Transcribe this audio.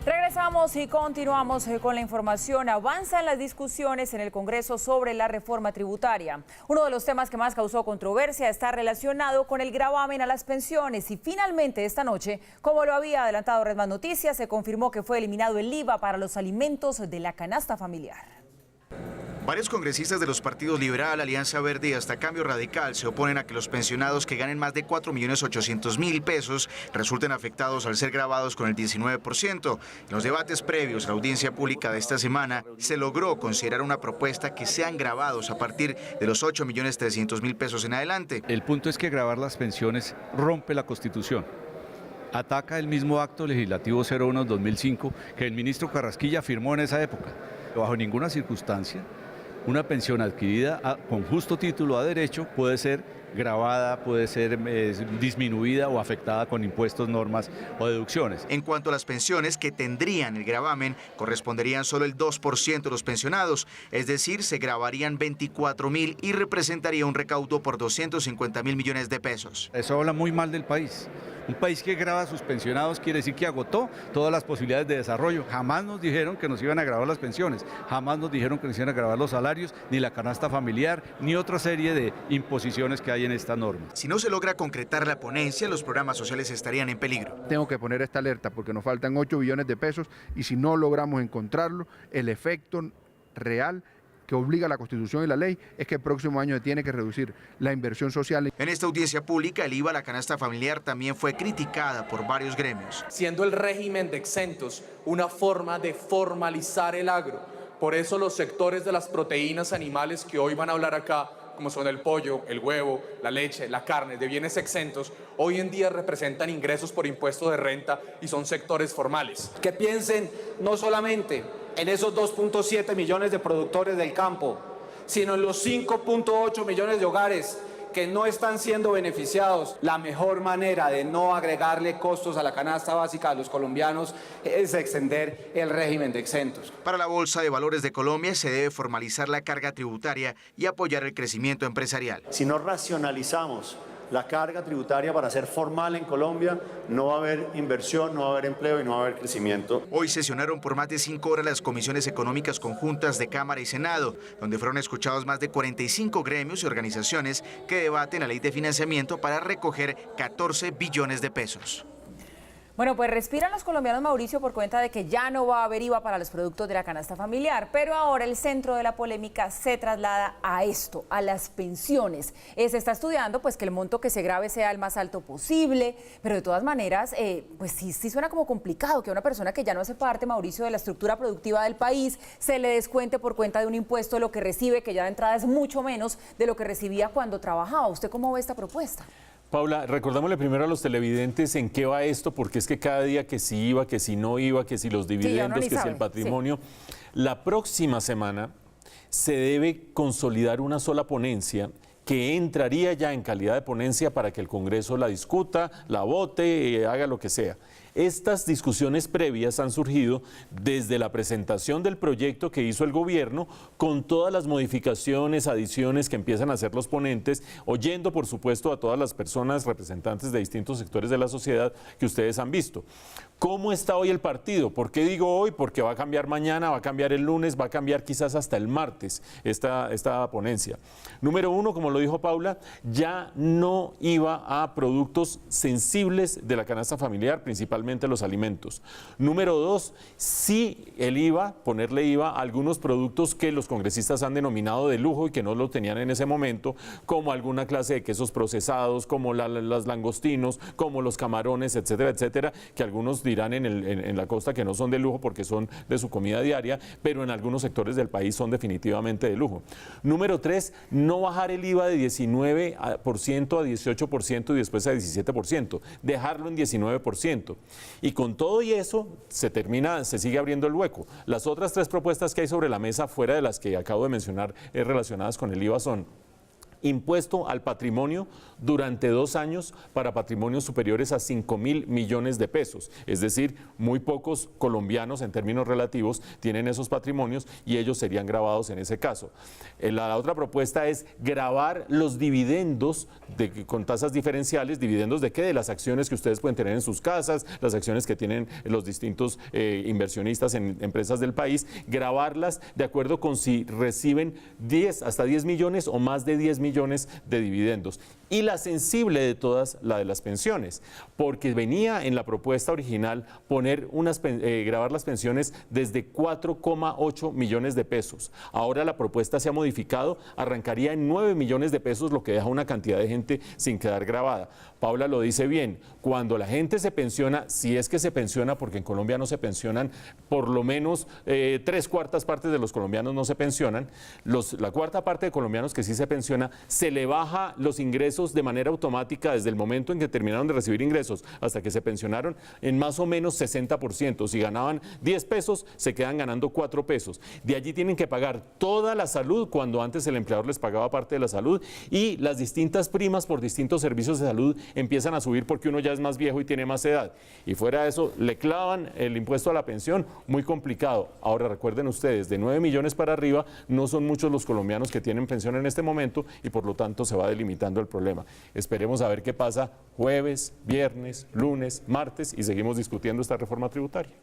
Regresamos y continuamos con la información. Avanzan las discusiones en el Congreso sobre la reforma tributaria. Uno de los temas que más causó controversia está relacionado con el gravamen a las pensiones. Y finalmente esta noche, como lo había adelantado Red Más Noticias, se confirmó que fue eliminado el IVA para los alimentos de la canasta familiar. Varios congresistas de los partidos Liberal, Alianza Verde y hasta Cambio Radical se oponen a que los pensionados que ganen más de 4.800.000 pesos resulten afectados al ser gravados con el 19%. En los debates previos a la audiencia pública de esta semana, se logró considerar una propuesta que sean gravados a partir de los 8.300.000 pesos en adelante. El punto es que gravar las pensiones rompe la Constitución. Ataca el mismo acto legislativo 01/2005 que el ministro Carrasquilla firmó en esa época. Bajo ninguna circunstancia una pensión adquirida con justo título a derecho puede ser gravada, puede ser disminuida o afectada con impuestos, normas o deducciones. En cuanto a las pensiones que tendrían el gravamen, corresponderían solo el 2% de los pensionados, es decir, se gravarían 24.000 y representaría un recaudo por 250.000 millones de pesos. Eso habla muy mal del país. Un país que grava a sus pensionados quiere decir que agotó todas las posibilidades de desarrollo. Jamás nos dijeron que nos iban a gravar las pensiones, jamás nos dijeron que nos iban a gravar los salarios, ni la canasta familiar, ni otra serie de imposiciones que hay en esta norma. Si no se logra concretar la ponencia, los programas sociales estarían en peligro. Tengo que poner esta alerta porque nos faltan 8 billones de pesos y si no logramos encontrarlo, el efecto real que obliga la Constitución y la ley es que el próximo año se tiene que reducir la inversión social. En esta audiencia pública, el IVA a la canasta familiar también fue criticada por varios gremios. Siendo el régimen de exentos una forma de formalizar el agro. Por eso los sectores de las proteínas animales que hoy van a hablar acá, como son el pollo, el huevo, la leche, la carne, de bienes exentos, hoy en día representan ingresos por impuesto de renta y son sectores formales. Que piensen no solamente en esos 2.7 millones de productores del campo, sino en los 5.8 millones de hogares que no están siendo beneficiados. La mejor manera de no agregarle costos a la canasta básica a los colombianos es extender el régimen de exentos. Para la Bolsa de Valores de Colombia se debe formalizar la carga tributaria y apoyar el crecimiento empresarial. Si no racionalizamos la carga tributaria para ser formal en Colombia, no va a haber inversión, no va a haber empleo y no va a haber crecimiento. Hoy sesionaron por más de 5 horas las comisiones económicas conjuntas de Cámara y Senado, donde fueron escuchados más de 45 gremios y organizaciones que debaten la ley de financiamiento para recoger 14 billones de pesos. Bueno, pues respiran los colombianos, Mauricio, por cuenta de que ya no va a haber IVA para los productos de la canasta familiar, pero ahora el centro de la polémica se traslada a esto, a las pensiones. Se está estudiando pues que el monto que se grave sea el más alto posible, pero de todas maneras, pues sí suena como complicado que a una persona que ya no hace parte, Mauricio, de la estructura productiva del país, se le descuente por cuenta de un impuesto lo que recibe, que ya de entrada es mucho menos de lo que recibía cuando trabajaba. ¿Usted cómo ve esta propuesta? Paula, recordémosle primero a los televidentes en qué va esto, porque es que cada día que si iba, que si no iba, que si los dividendos, que si el patrimonio. Sí. La próxima semana se debe consolidar una sola ponencia que entraría ya en calidad de ponencia para que el Congreso la discuta, la vote, haga lo que sea. Estas discusiones previas han surgido desde la presentación del proyecto que hizo el gobierno, con todas las modificaciones, adiciones que empiezan a hacer los ponentes, oyendo por supuesto a todas las personas representantes de distintos sectores de la sociedad que ustedes han visto. ¿Cómo está hoy el partido? ¿Por qué digo hoy? Porque va a cambiar mañana, va a cambiar el lunes, va a cambiar quizás hasta el martes esta ponencia. Número uno, como lo dijo Paula, ya no iba a productos sensibles de la canasta familiar, principalmente los alimentos. Número dos, sí el IVA, ponerle IVA a algunos productos que los congresistas han denominado de lujo y que no lo tenían en ese momento, como alguna clase de quesos procesados, como las langostinos, como los camarones, etcétera, etcétera, que algunos dirán en la costa que no son de lujo porque son de su comida diaria, pero en algunos sectores del país son definitivamente de lujo. Número tres, no bajar el IVA de 19% a 18% y después a 17%, dejarlo en 19%. Y con todo y eso se sigue abriendo el hueco. Las otras tres propuestas que hay sobre la mesa, fuera de las que acabo de mencionar relacionadas con el IVA, son impuesto al patrimonio durante 2 años para patrimonios superiores a 5.000 millones de pesos. Es decir, muy pocos colombianos en términos relativos tienen esos patrimonios y ellos serían gravados en ese caso. La otra propuesta es gravar los dividendos con tasas diferenciales. ¿Dividendos de qué? De las acciones que ustedes pueden tener en sus casas, las acciones que tienen los distintos inversionistas en empresas del país, gravarlas de acuerdo con si reciben hasta 10 millones o más de 10 millones de dividendos. Y la sensible de todas, la de las pensiones, porque venía en la propuesta original gravar las pensiones desde 4,8 millones de pesos. Ahora la propuesta se ha modificado, arrancaría en 9 millones de pesos, lo que deja una cantidad de gente sin quedar gravada. Paula lo dice bien, cuando la gente se pensiona, si es que se pensiona, porque en Colombia no se pensionan, por lo menos 3/4 partes de los colombianos no se pensionan, la cuarta parte de colombianos que sí se pensiona, se le baja los ingresos de manera automática desde el momento en que terminaron de recibir ingresos hasta que se pensionaron en más o menos 60%. Si ganaban 10 pesos, se quedan ganando 4 pesos. De allí tienen que pagar toda la salud, cuando antes el empleador les pagaba parte de la salud, y las distintas primas por distintos servicios de salud empiezan a subir porque uno ya es más viejo y tiene más edad. Y fuera de eso, le clavan el impuesto a la pensión, muy complicado. Ahora recuerden ustedes, de 9 millones para arriba, no son muchos los colombianos que tienen pensión en este momento y por lo tanto se va delimitando el problema. Esperemos a ver qué pasa jueves, viernes, lunes, martes y seguimos discutiendo esta reforma tributaria.